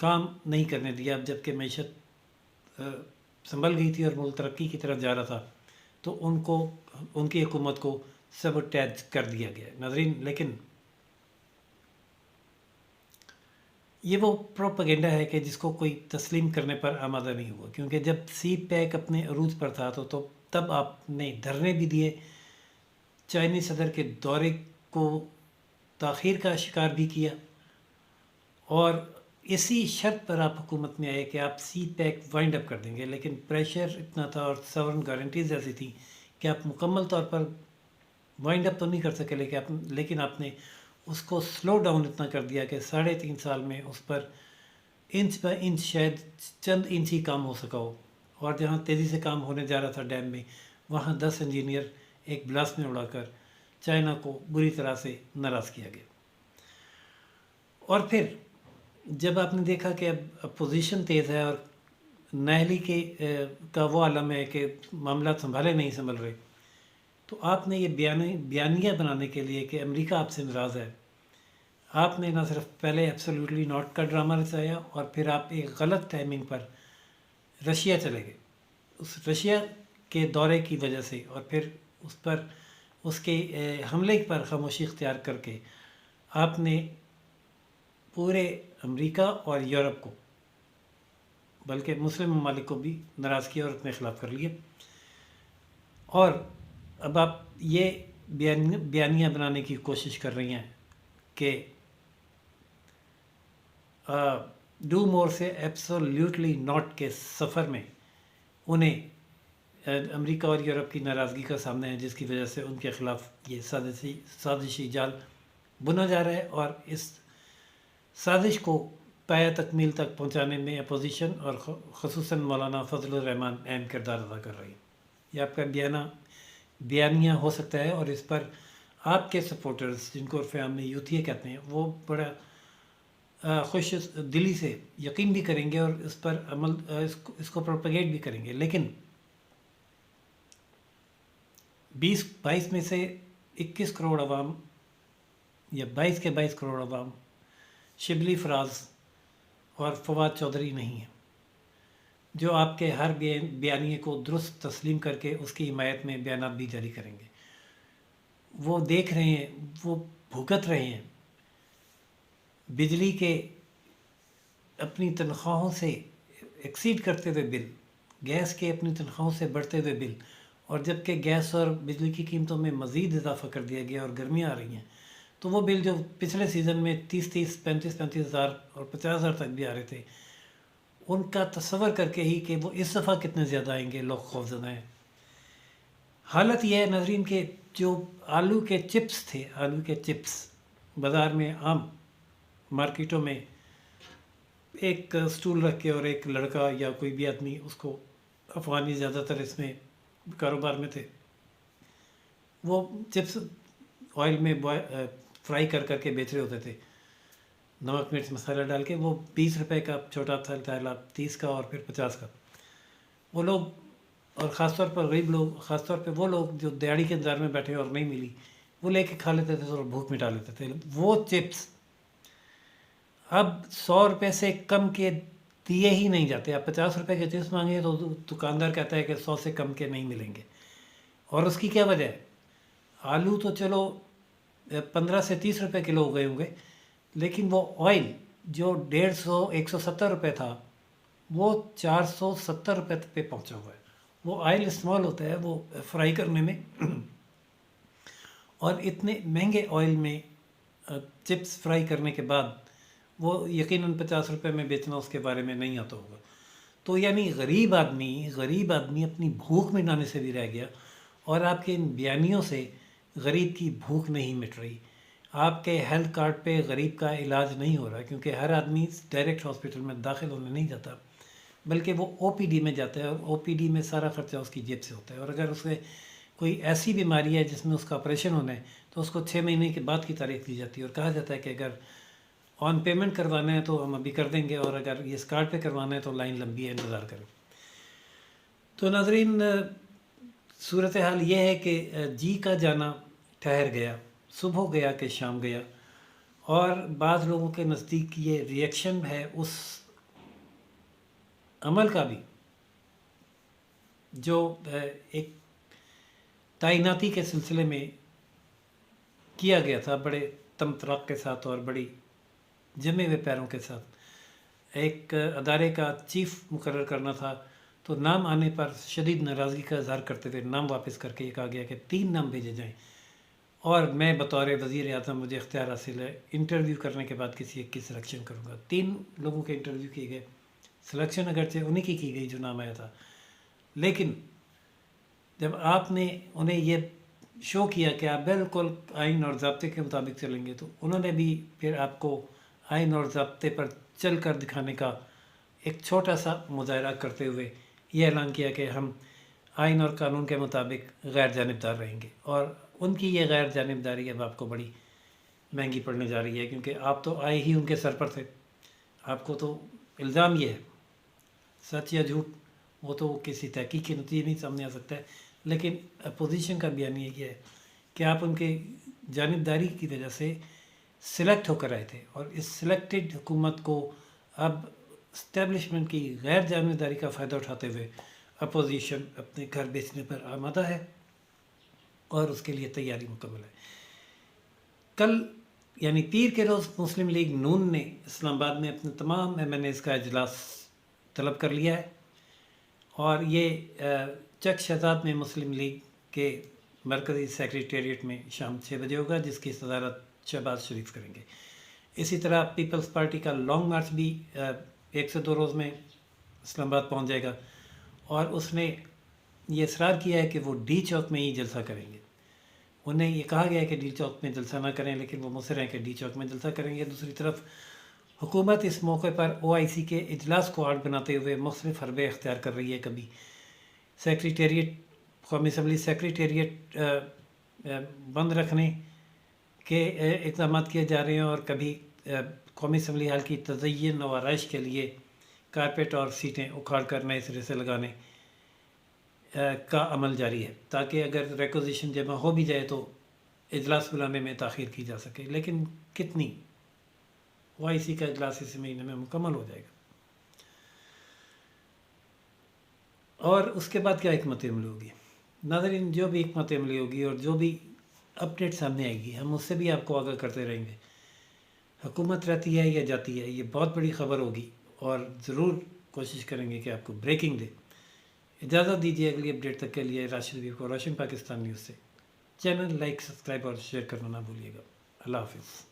کام نہیں کرنے دیا. اب جب کہ معیشت سنبھل گئی تھی اور ملک ترقی کی طرف جا رہا تھا تو ان کی حکومت کو سبوٹیج کر دیا گیا. ناظرین، لیکن یہ وہ پروپیگنڈا ہے کہ جس کو کوئی تسلیم کرنے پر آمادہ نہیں ہوا، کیونکہ جب سی پیک اپنے عروج پر تھا تو تب آپ نے دھرنے بھی دیے، چائنی صدر کے دورے کو تاخیر کا شکار بھی کیا، اور اسی شرط پر آپ حکومت میں آئے کہ آپ سی پیک وائنڈ اپ کر دیں گے. لیکن پریشر اتنا تھا اور سورن گارنٹیز ایسی تھیں کہ آپ مکمل طور پر وائنڈ اپ تو نہیں کر سکے، لیکن آپ نے اس کو سلو ڈاؤن اتنا کر دیا کہ 3.5 سال میں اس پر انچ بہ انچ شاید چند انچ ہی کام ہو سکا ہو، اور جہاں تیزی سے کام ہونے جا رہا تھا ڈیم میں، وہاں 10 انجینئر ایک بلاسٹ میں اڑا کر چائنا کو بری طرح سے ناراض کیا گیا. اور پھر جب آپ نے دیکھا کہ اب اپوزیشن تیز ہے اور نااہلی کا وہ عالم ہے کہ معاملات نہیں سنبھل رہے، تو آپ نے یہ بیانیہ بنانے کے لیے کہ امریکہ آپ سے ناراض ہے، آپ نے نہ صرف پہلے ایبسلیوٹلی ناٹ کا ڈرامہ رچایا، اور پھر آپ ایک غلط ٹائمنگ پر رشیا چلے گئے اس رشیا کے دورے کی وجہ سے، اور پھر اس کے حملے پر خاموشی اختیار کر کے آپ نے پورے امریکہ اور یورپ کو، بلکہ مسلم ممالک کو بھی ناراض کیا اور اپنے خلاف کر لیے. اور اب آپ یہ بیانیہ بنانے کی کوشش کر رہی ہیں کہ ڈو مور سے ایبسلیوٹلی ناٹ کے سفر میں انہیں امریکہ اور یورپ کی ناراضگی کا سامنا ہے، جس کی وجہ سے ان کے خلاف یہ سازشی جال بنا جا رہا ہے، اور اس سازش کو پایہ تکمیل تک پہنچانے میں اپوزیشن اور خصوصاً مولانا فضل الرحمان اہم کردار ادا کر رہی ہے. یہ آپ کا بیانیہ ہو سکتا ہے، اور اس پر آپ کے سپورٹرز، جن کو عرف عام میں یوتھیے کہتے ہیں، وہ بڑا خوش دلی سے یقین بھی کریں گے اور اس پر اس کو پروپیگیٹ بھی کریں گے. لیکن 22 میں سے 21 کروڑ عوام یا 22 کے 22 کروڑ عوام شبلی فراز اور فواد چودھری نہیں ہیں، جو آپ کے ہر بیانیے کو درست تسلیم کر کے اس کی حمایت میں بیانات بھی جاری کریں گے. وہ دیکھ رہے ہیں، وہ بھگت رہے ہیں بجلی کے اپنی تنخواہوں سے ایکسیڈ کرتے ہوئے بل، گیس کے اپنی تنخواہوں سے بڑھتے ہوئے بل، اور جب کہ گیس اور بجلی کی قیمتوں میں مزید اضافہ کر دیا گیا اور گرمیاں آ رہی ہیں، تو وہ بل جو پچھلے سیزن میں 35 ہزار اور 50 ہزار تک بھی آ رہے تھے، ان کا تصور کر کے ہی کہ وہ اس دفعہ کتنے زیادہ آئیں گے، لوگ خوفزدہ ہیں. حالت یہ ہے ناظرین کہ جو آلو کے چپس بازار میں عام مارکیٹوں میں ایک سٹول رکھ کے، اور ایک لڑکا یا کوئی بھی آدمی، اس کو افغانی زیادہ تر اس میں کاروبار میں تھے، وہ چپس آئل میں فرائی کر کے بیچ رہے ہوتے تھے، نمک مرچ مسالہ ڈال کے. وہ 20 روپے کا چھوٹا تھیلا، 30 کا اور پھر 50 کا. وہ لوگ، اور خاص طور پر غریب لوگ، خاص طور پہ وہ لوگ جو دیہڑی کے انتظار میں بیٹھے اور نہیں ملی، وہ لے کے کھا لیتے تھے اور بھوک مٹا لیتے تھے. وہ چپس اب 100 روپے سے کم کے دیے ہی نہیں جاتے. آپ 50 روپے کے چپس مانگے تو دکاندار کہتا ہے کہ 100 سے کم کے نہیں ملیں گے. اور اس کی کیا وجہ ہے؟ آلو تو چلو 15 سے 30 روپے کلو ہو گئے ہوں گے، لیکن وہ آئل جو 150-170 روپے تھا، وہ 470 روپے پہ پہنچا ہوا ہے. وہ آئل استعمال ہوتا ہے وہ فرائی کرنے میں، اور اتنے مہنگے آئل میں چپس فرائی کرنے کے بعد وہ یقیناً 50 روپے میں بیچنا اس کے بارے میں نہیں آتا ہوگا. تو یعنی غریب آدمی اپنی بھوک مٹانے سے بھی رہ گیا، اور آپ کے ان بیانیوں سے غریب کی بھوک نہیں مٹ رہی. آپ کے ہیلتھ کارڈ پہ غریب کا علاج نہیں ہو رہا، کیونکہ ہر آدمی ڈائریکٹ ہاسپٹل میں داخل ہونے نہیں جاتا، بلکہ وہ او پی ڈی میں جاتا ہے، اور او پی ڈی میں سارا خرچہ اس کی جیب سے ہوتا ہے. اور اگر اسے کوئی ایسی بیماری ہے جس میں اس کا آپریشن ہونا ہے، تو اس کو 6 مہینے کے بعد کی تاریخ دی جاتی ہے، اور کہا جاتا ہے کہ اگر آن پیمنٹ کروانا ہے تو ہم ابھی کر دیں گے، اور اگر یہ اس کارڈ پہ کروانا ہے تو لائن لمبی ہے، انتظار کریں. تو ناظرین، صورتحال یہ ہے کہ جی کا جانا ٹھہر گیا، صبح گیا کہ شام گیا. اور بعض لوگوں کے نزدیک یہ ری ایکشن ہے اس عمل کا بھی جو ایک تعیناتی کے سلسلے میں کیا گیا تھا بڑے تمطراق کے ساتھ اور بڑی جمے ہوئے پیروں کے ساتھ، ایک ادارے کا چیف مقرر کرنا تھا، تو نام آنے پر شدید ناراضگی کا اظہار کرتے ہوئے نام واپس کر کے یہ کہا گیا کہ 3 نام بھیجے جائیں، اور میں بطور وزیر اعظم مجھے اختیار حاصل ہے، انٹرویو کرنے کے بعد کسی ایک کی سلیکشن کروں گا۔ 3 لوگوں کے انٹرویو کیے گئے، سلیکشن اگرچہ انہی کی گئی جو نام آیا تھا، لیکن جب آپ نے انہیں یہ شو کیا کہ آپ بالکل آئین اور ضابطے کے مطابق چلیں گے، تو انہوں نے بھی پھر آپ کو آئین اور ضابطے پر چل کر دکھانے کا ایک چھوٹا سا مظاہرہ کرتے ہوئے یہ اعلان کیا کہ ہم آئین اور قانون کے مطابق غیر جانبدار رہیں گے، اور ان کی یہ غیر جانبداری اب آپ کو بڑی مہنگی پڑنے جا رہی ہے، کیونکہ آپ تو آئے ہی ان کے سر پر تھے۔ آپ کو تو الزام یہ ہے، سچ یا جھوٹ وہ تو کسی تحقیق کے نتیجے نہیں سامنے آ سکتا ہے، لیکن اپوزیشن کا بیانیہ یہ ہے کہ آپ ان کے جانبداری کی وجہ سے سلیکٹ ہو کر آئے تھے، اور اس سلیکٹڈ حکومت کو اب اسٹیبلشمنٹ کی غیر جانبداری کا فائدہ اٹھاتے ہوئے اپوزیشن اپنے گھر بیچنے پر آمادہ ہے اور اس کے لیے تیاری مکمل ہے۔ کل یعنی پیر کے روز مسلم لیگ نون نے اسلام آباد میں اپنے تمام MNAs کا اجلاس طلب کر لیا ہے، اور یہ چک شہزاد میں مسلم لیگ کے مرکزی سیکریٹریٹ میں شام 6 بجے ہوگا، جس کی صدارت شہباز شریف کریں گے۔ اسی طرح پیپلز پارٹی کا لانگ مارچ بھی 1 سے 2 روز میں اسلام آباد پہنچ جائے گا، اور اس نے یہ اصرار کیا ہے کہ وہ ڈی چوک میں ہی جلسہ کریں گے۔ انہیں یہ کہا گیا ہے کہ ڈی چوک میں جلسہ نہ کریں، لیکن وہ مصر ہیں کہ ڈی چوک میں جلسہ کریں گے۔ دوسری طرف حکومت اس موقع پر OIC کے اجلاس کو آڑ بناتے ہوئے مختلف حربے اختیار کر رہی ہے، کبھی سیکریٹریٹ قومی اسمبلی سیکریٹریٹ بند رکھنے کے اقدامات کیے جا رہے ہیں، اور کبھی قومی اسمبلی حال کی تزئین و آرائش کے لیے کارپیٹ اور سیٹیں اکھاڑ کر نئے سرے سے لگانے کا عمل جاری ہے، تاکہ اگر ریکوزیشن جمع ہو بھی جائے تو اجلاس بلانے میں تاخیر کی جا سکے۔ لیکن کتنی؟ OIC کا اجلاس اس مہینے میں مکمل ہو جائے گا، اور اس کے بعد کیا حکمت عملی ہوگی؟ ناظرین، جو بھی حکمت عملی ہوگی اور جو بھی اپڈیٹ سامنے آئے گی، ہم اس سے بھی آپ کو آگاہ کرتے رہیں گے۔ حکومت رہتی ہے یا جاتی ہے، یہ بہت بڑی خبر ہوگی، اور ضرور کوشش کریں گے کہ آپ کو بریکنگ دے۔ اجازت دیجیے، اگلی اپڈیٹ تک کے لیے راشد حبیب کو روشن پاکستان نیوز سے چینل لائک، سبسکرائب اور شیئر کرنا نہ بھولیے گا۔ اللہ حافظ۔